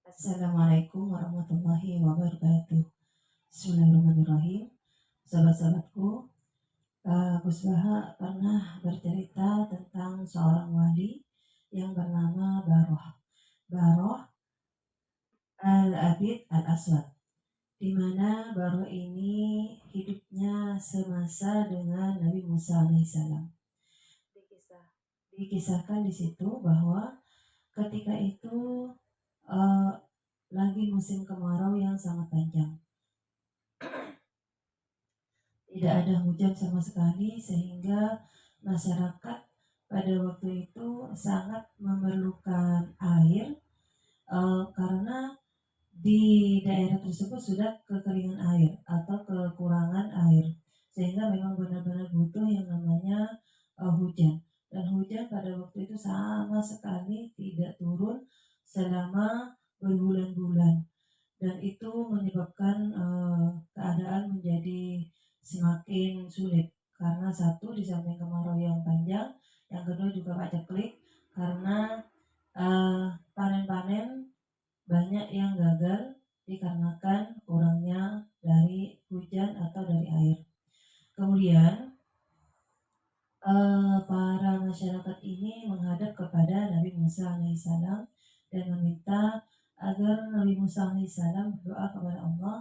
Assalamualaikum warahmatullahi wabarakatuh. Bismillahirrahmanirrahim. Sahabat-sahabatku, Gus Baha pernah bercerita tentang seorang wali yang bernama Baroh Al-Abid Al-Aswad, di mana Baroh ini hidupnya semasa dengan Nabi Musa alaihissalam. Dikisahkan di situ bahwa ketika itu uh, lagi musim kemarau yang sangat panjang. Tidak ada hujan sama sekali sehingga masyarakat pada waktu itu sangat memerlukan air karena di daerah tersebut sudah kekeringan air atau kekurangan air, sehingga memang benar-benar butuh yang namanya hujan. Dan hujan pada waktu itu sama sekali tidak turun selama berbulan-bulan, dan itu menyebabkan keadaan menjadi semakin sulit karena satu di samping kemarau yang panjang, yang kedua juga paceklik karena panen-panen banyak yang gagal dikarenakan kurangnya dari hujan atau dari air. Kemudian para masyarakat ini menghadap kepada Nabi Musa alaihissalam dan meminta agar Nabi Musa alaihissalam berdoa kepada Allah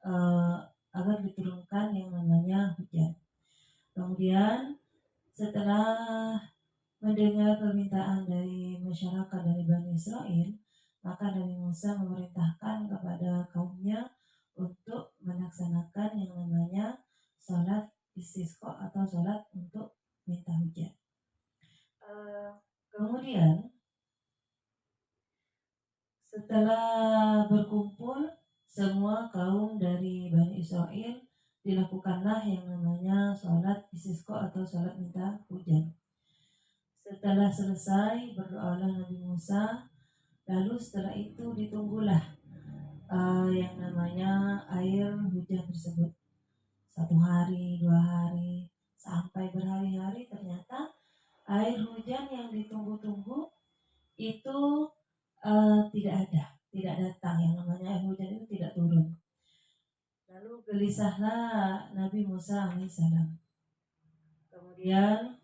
uh, agar diturunkan yang namanya hujan. Kemudian setelah mendengar permintaan dari masyarakat dari Bani Israel, maka Nabi Musa memerintahkan kepada kaumnya untuk melaksanakan yang namanya sholat istisqa atau sholat untuk minta hujan. Kemudian setelah berkumpul semua kaum dari Bani Israel, dilakukanlah yang namanya sholat istisqa atau sholat minta hujan. Setelah selesai berdoalah Nabi Musa, lalu setelah itu ditunggulah yang namanya air hujan tersebut. 1 hari, 2 hari, sampai berhari-hari ternyata air hujan yang ditunggu-tunggu itu tidak ada, tidak datang. Yang namanya air hujan itu tidak turun. Lalu gelisahlah Nabi Musa alaihissalam. Kemudian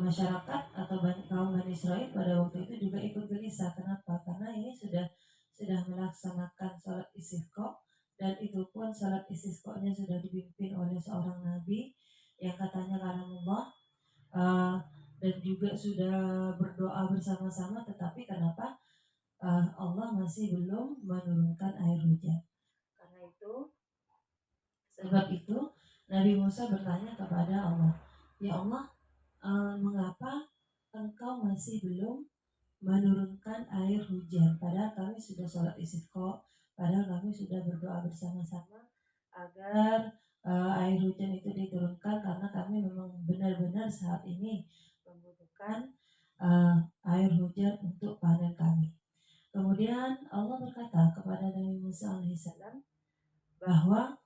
masyarakat atau kaum Bani Israel pada waktu itu juga ikut gelisah. Kenapa? Karena ini sudah melaksanakan sholat istisqa, dan itu pun sholat istisqanya sudah dipimpin oleh seorang nabi yang katanya kalamullah, dan juga sudah berdoa bersama-sama, tetapi kenapa Allah masih belum menurunkan air hujan? Karena itu, sebab itu Nabi Musa bertanya kepada Allah, ya Allah, mengapa engkau masih belum menurunkan air hujan? Padahal kami sudah sholat istisqa, padahal kami sudah berdoa bersama-sama agar air hujan itu diturunkan, karena kami memang benar-benar saat ini membutuhkan air hujan untuk panen kami. Kemudian Allah berkata kepada Nabi Musa alaihissalam bahwa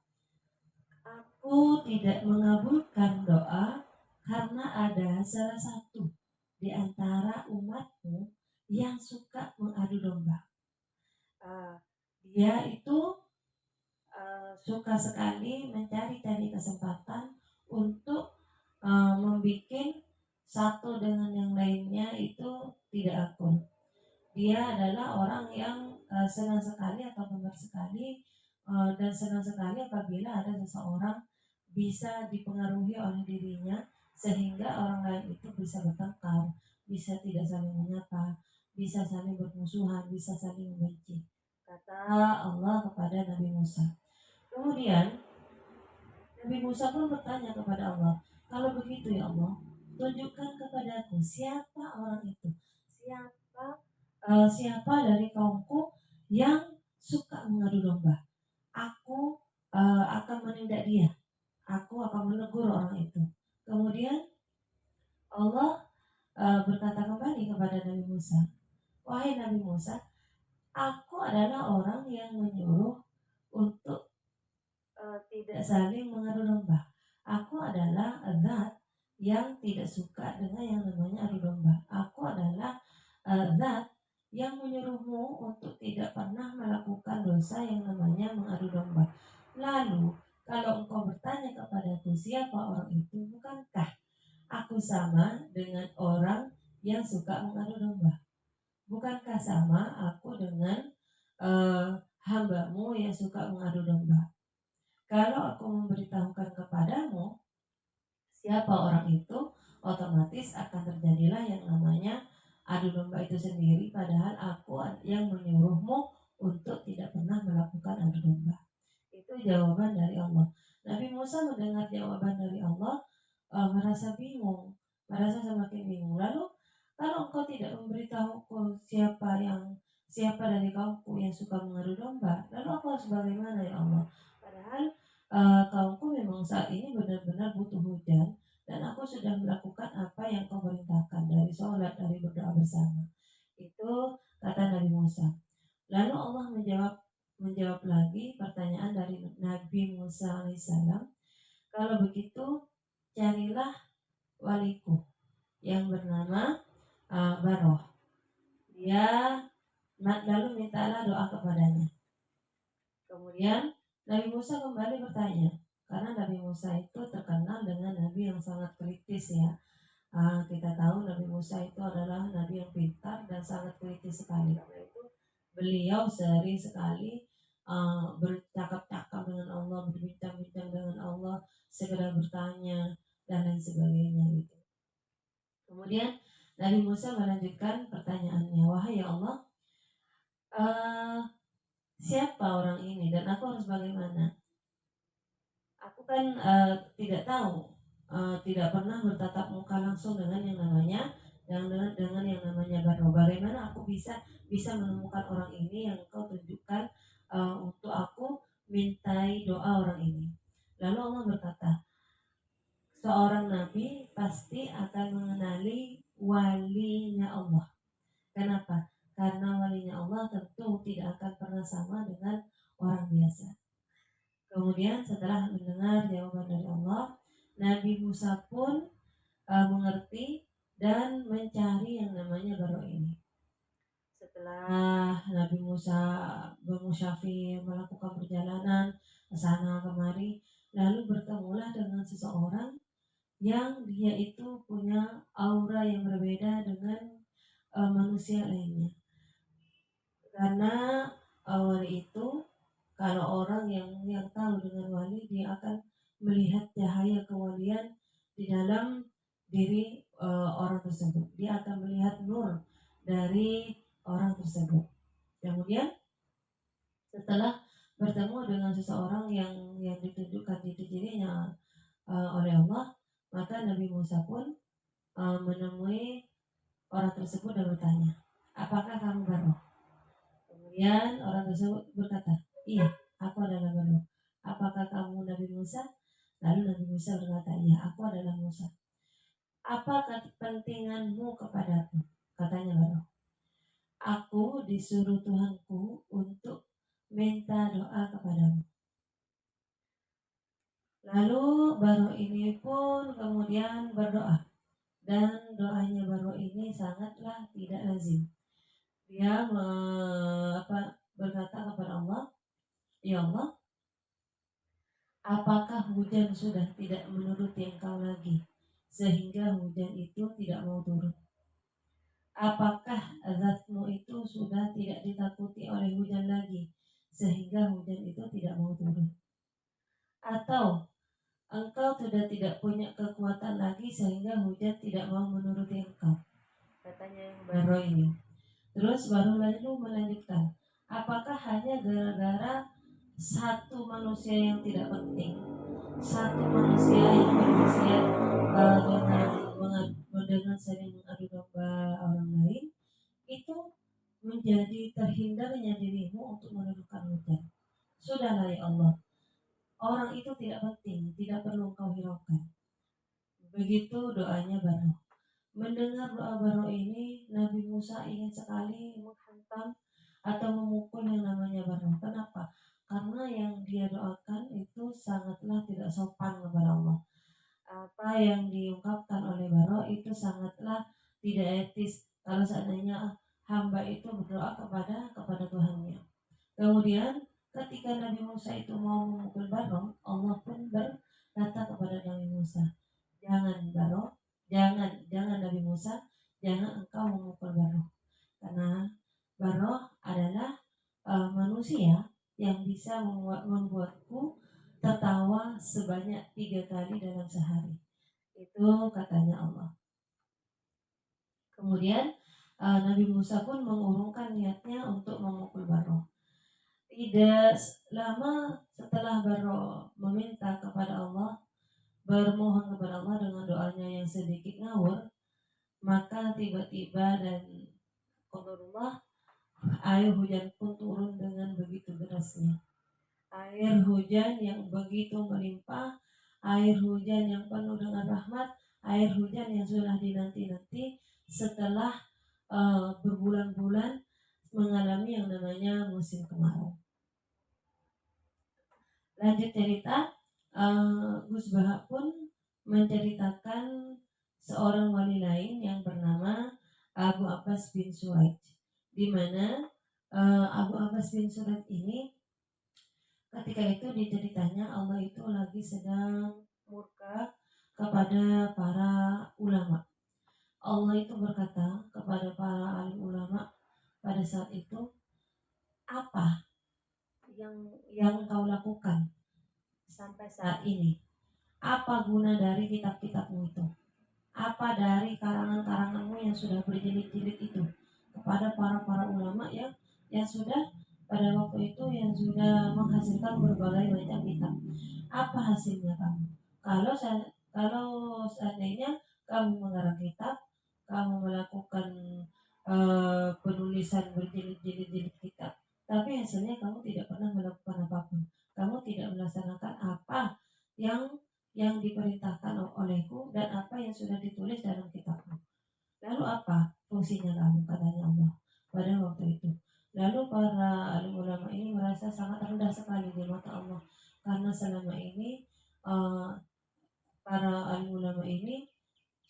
aku tidak mengabulkan doa karena ada salah satu di antara umatmu yang suka mengadu domba. Dia itu suka sekali mencari-cari kesempatan untuk membuat satu dengan yang lainnya itu tidak akur. Dia adalah orang yang senang sekali atau gemar sekali dan senang sekali apabila ada seseorang bisa dipengaruhi oleh dirinya sehingga orang lain itu bisa bertengkar, bisa tidak saling menyapa, bisa saling bermusuhan, bisa saling membenci. Kata Allah kepada Nabi Musa. Kemudian Nabi Musa pun bertanya kepada Allah, kalau begitu ya Allah, tunjukkan kepadaku siapa orang itu, siapa dari kaumku yang suka mengadu domba. Aku akan menindak dia. Aku akan menegur orang itu. Kemudian Allah berkata kembali kepada Nabi Musa, wahai Nabi Musa, aku adalah orang yang menyuruh untuk tidak saling mengadu domba. Aku adalah zat yang tidak suka dengan yang namanya adu domba. Aku adalah zat yang menyuruhmu untuk tidak pernah melakukan dosa yang namanya mengadu domba. Lalu, kalau engkau bertanya kepadaku siapa orang itu, bukankah aku sama dengan orang yang suka mengadu domba? Bukankah sama aku dengan eh, hambamu yang suka mengadu domba? Kalau aku memberitahukan kepadamu siapa orang itu, otomatis akan terjadilah yang namanya adu domba itu sendiri, padahal aku yang menyuruhmu untuk tidak pernah melakukan adu domba. Itu jawaban dari Allah. Nabi Musa mendengar jawaban dari Allah, merasa bingung, merasa semakin bingung. Lalu kalau engkau tidak memberitahuku siapa dari kaumku yang suka mengadu domba, lalu aku harus bagaimana ya Allah? Padahal kaumku memang saat ini benar-benar butuh hujan dan aku sudah melakukan apa yang kau perintahkan dari sholat, dari berdoa bersama. Itu kata Nabi Musa. Lalu Allah menjawab lagi pertanyaan dari Nabi Musa alaihissalam. Kalau begitu carilah waliku yang bernama Baroh. Dia lalu mintalah doa kepadanya. Kemudian Nabi Musa kembali bertanya, karena Nabi Musa itu terkenal dengan Nabi yang sangat kritis ya. Kita tahu Nabi Musa itu adalah Nabi yang pintar dan sangat kritis sekali. Karena itu beliau sehari sekali bercakap-cakap dengan Allah, berbincang-bincang dengan Allah, segera bertanya dan lain sebagainya gitu. Kemudian Nabi Musa melanjutkan pertanyaannya, wahai ya Allah, uh, siapa orang ini dan aku harus bagaimana? Aku kan tidak tahu, tidak pernah bertatap muka langsung dengan yang namanya dengan yang namanya Barno. Bagaimana aku bisa menemukan orang ini yang kau tunjukkan untuk aku mintai doa orang ini? Lalu Allah berkata, seorang nabi pasti akan mengenali walinya Allah. Kenapa? Karena walinya Allah tentu tidak akan pernah sama dengan orang biasa. Kemudian setelah mendengar jawaban dari Allah, Nabi Musa pun mengerti dan mencari yang namanya Baro ini. Setelah Nabi Musa bermusyafir melakukan perjalanan ke sana kemari, lalu bertemulah dengan seseorang yang dia itu punya aura yang berbeda dengan manusia lainnya. Karena wali itu, kalau orang yang tahu dengan wali, dia akan melihat cahaya kewalian di dalam diri orang tersebut. Dia akan melihat nur dari orang tersebut. Kemudian setelah bertemu dengan seseorang yang ditunjukkan ciri-cirinya oleh Allah, maka Nabi Musa pun menemui orang tersebut dan bertanya, apakah kamu baru? Kemudian orang tersebut berkata, iya, aku adalah Banu. Apakah kamu Nabi Musa? Lalu Nabi Musa berkata, iya, aku adalah Musa. Apa kepentinganmu kepadaku? Katanya Banu. Aku disuruh Tuhanku untuk minta doa kepadamu. Lalu Banu ini pun kemudian berdoa. Dan doanya Banu ini sangatlah tidak lazim. Dia berkata kepada Allah, ya Allah, apakah hujan sudah tidak menuruti engkau lagi sehingga hujan itu tidak mau turun? Apakah zatmu itu sudah tidak ditakuti oleh hujan lagi sehingga hujan itu tidak mau turun? Atau engkau sudah tidak punya kekuatan lagi sehingga hujan tidak mau menuruti engkau? Katanya yang baru ini. Terus baru lalu melanjutkan, apakah hanya gara-gara satu manusia yang tidak penting, satu manusia yang bermaksiat dengan sering mengadu domba orang lain, itu menjadi terhindarnya dirimu untuk menurunkan hujan? Sudahlah ya Allah, orang itu tidak penting, tidak perlu engkau hiraukan. Begitu doanya Baro. Mendengar doa Baro ini, Nabi Musa ingin sekali menghantam atau memukul yang namanya Baro. Kenapa? Karena yang dia doakan itu sangatlah tidak sopan kepada Allah. Apa yang diungkapkan oleh Baro itu sangatlah tidak etis. Kalau seandainya hamba itu Kemudian ketika Nabi Musa itu mau memukul Barong, Allah pun berkata kepada Nabi Musa, jangan Barong, jangan Nabi Musa, jangan engkau memukul Barong, karena Barong adalah manusia yang bisa membuatku tertawa sebanyak 3 kali dalam sehari. Itu katanya Allah. Kemudian Nabi Musa pun mengurungkan niatnya untuk memukul Barong. Tidak lama setelah Barong meminta kepada Allah, bermohon kepada Allah dengan doanya yang sedikit ngawur, maka tiba-tiba dan qadarullah air hujan pun turun dengan begitu derasnya. Air hujan yang begitu melimpah, air hujan yang penuh dengan rahmat, air hujan yang sudah dinanti-nanti setelah berbulan-bulan mengalami yang namanya musim kemarau. Lanjut cerita, Gus Baha pun menceritakan seorang wali lain yang bernama Abu Abbas bin Suraij, di mana Abu Abbas bin Suraij ini ketika itu diceritanya Allah itu lagi sedang murka kepada para ulama. Allah itu berkata kepada para alim ulama pada saat itu, apa yang kau lakukan sampai saat ini? Apa guna dari kitab-kitabmu itu? Apa dari karangan-karanganmu yang sudah berjilid-jilid itu kepada para ulama yang sudah pada waktu itu yang sudah menghasilkan berbagai macam kitab? Apa hasilnya kamu? Kalau seandainya kamu mengarang kitab, kamu melakukan penulisan berjilid-jilid kitab, tapi hasilnya kamu tidak pernah melakukan apapun. Kamu tidak melaksanakan apa yang diperintahkan olehku dan apa yang sudah ditulis dalam kitabmu. Lalu apa fungsinya kamu, katanya Allah pada waktu itu. Lalu para alim ulama ini merasa sangat rendah sekali di mata Allah, karena selama ini para alim ulama ini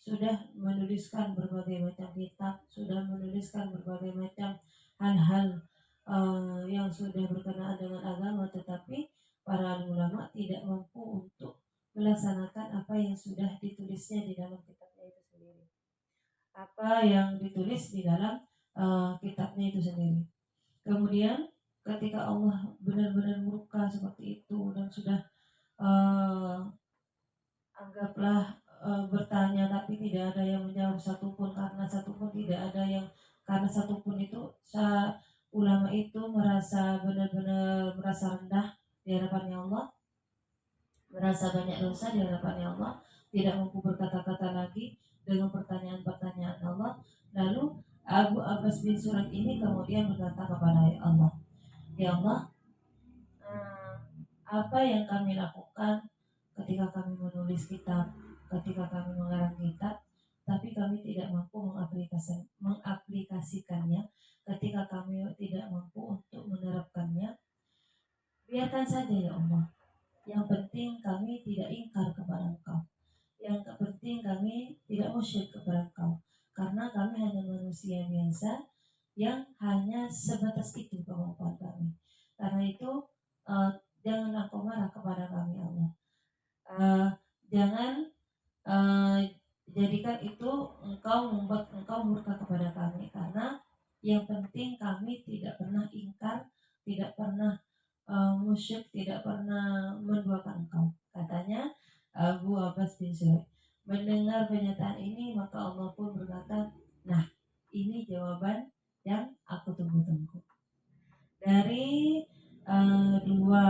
sudah menuliskan berbagai macam kitab, sudah menuliskan berbagai macam hal-hal yang sudah berkenaan dengan agama, tetapi para alim ulama tidak mampu untuk melaksanakan apa yang sudah ditulisnya di dalam kitabnya itu sendiri, apa yang ditulis di dalam kitabnya itu sendiri. Kemudian ketika Allah benar-benar murka seperti itu dan sudah anggaplah bertanya tapi tidak ada yang menjawab satupun, karena satupun itu ulama itu merasa benar-benar merasa rendah di hadapannya Allah, merasa banyak dosa di hadapannya Allah, tidak mampu berkata-kata lagi dengan pertanyaan-pertanyaan Allah. Lalu Abu Abbas bin Suraij ini kemudian berkata kepada Allah, ya Allah, apa yang kami lakukan ketika kami menulis kitab, ketika kami mengarang kitab, tapi kami tidak mampu mengaplikasikannya, ketika kami tidak mampu untuk menerapkannya, biarkan saja ya Allah. Yang penting kami tidak ingkar kepada Engkau. Yang penting kami tidak musyrik kepada Engkau. Karena kami hanya manusia biasa yang hanya sebatas itu kemampuan kami. Karena itu janganlah Engkau marah kepada kami Allah. Jangan jadikan itu membuat Engkau murka kepada kami. Karena yang penting kami tidak pernah ingkar, tidak pernah musyrik, tidak pernah menduakan Engkau, katanya Abu Abbas bin Suraij. Mendengar pernyataan ini maka Allah pun berkata, nah ini jawaban yang aku tunggu-tunggu. Dari dua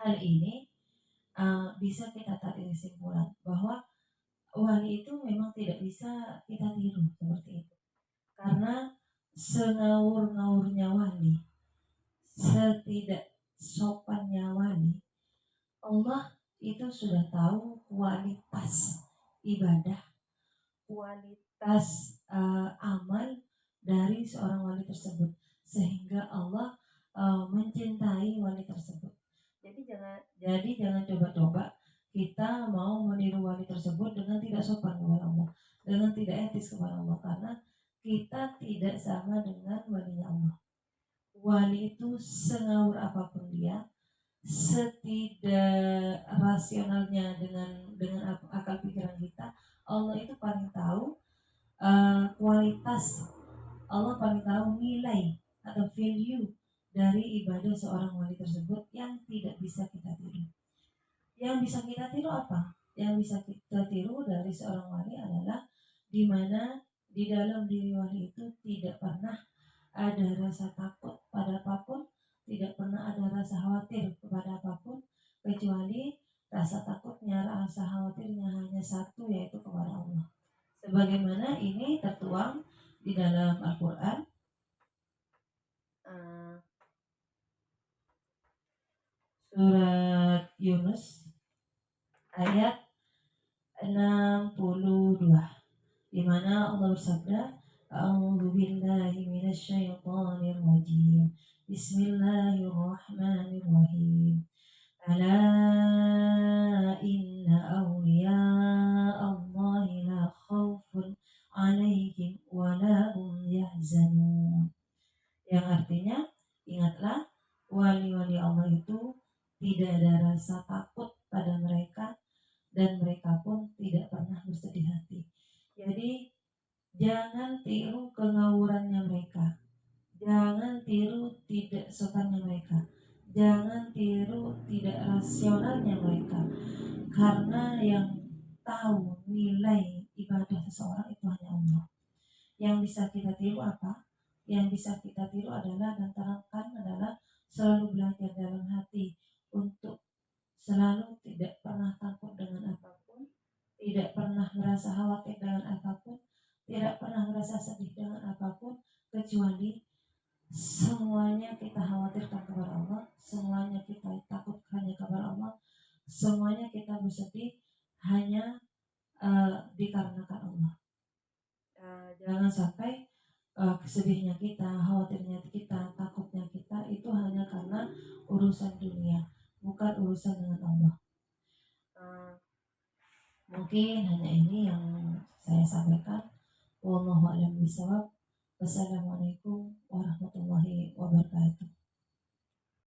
hal ini bisa kita tarik kesimpulan bahwa wali itu memang tidak bisa kita tiru seperti itu, karena sengawur-ngawurnya wali, setidak sopannya wali, Allah itu sudah tahu kualitas ibadah, kualitas amal dari seorang wali tersebut, sehingga Allah mencintai wali tersebut. Jadi jangan coba-coba kita mau meniru wali tersebut dengan tidak sopan kepada Allah, dengan tidak etis kepada Allah, karena kita tidak sama dengan walinya Allah. wali itu sengawur apapun dia, setidak rasionalnya dengan akal pikiran kita, Allah itu paling tahu kualitas, Allah paling tahu nilai atau value dari ibadah seorang wali tersebut yang tidak bisa kita tiru. Yang bisa kita tiru apa? Yang bisa kita tiru dari seorang wali adalah di mana di dalam diri wali itu tidak pernah ada rasa takut pada apapun, tidak pernah ada rasa khawatir kepada apapun, kecuali rasa takutnya, rasa khawatirnya hanya satu, yaitu kepada Allah. Sebagaimana ini tertuang di dalam Al-Quran, surat Yunus ayat 62, di mana Allah bersabda, A'udzu billahi minasyaitonir rajim. Bismillahirrahmanirrahim. Ala inna awliya Allahi la khaufun alaihim wa la hum yahzanun. Yang artinya, ingatlah, wali-wali Allah itu tidak ada rasa takut pada mereka dan mereka pun tidak pernah bersedih hati. Jadi jangan tiru kengawurannya mereka, jangan tiru tidak sopannya mereka, jangan tiru tidak rasionalnya mereka, karena yang tahu nilai ibadah seseorang itu hanya Allah. Yang bisa kita tiru apa? Yang bisa kita tiru adalah dan terangkan adalah selalu belajar dalam hati untuk selalu tidak pernah takut dengan apapun, tidak pernah merasa khawatir dengan apapun, tidak pernah merasa sedih dengan apapun, kecuali semuanya kita khawatirkan kepada Allah, semuanya kita takut hanya kepada Allah, semuanya kita bersedih hanya dikarenakan Allah. Jangan sampai sedihnya kita, khawatirnya kita, takutnya kita itu hanya karena urusan dunia, bukan urusan dengan Allah. Mungkin hanya ini yang saya sampaikan. Wallahu a'lam bishawab. Wassalamualaikum warahmatullahi wabarakatuh.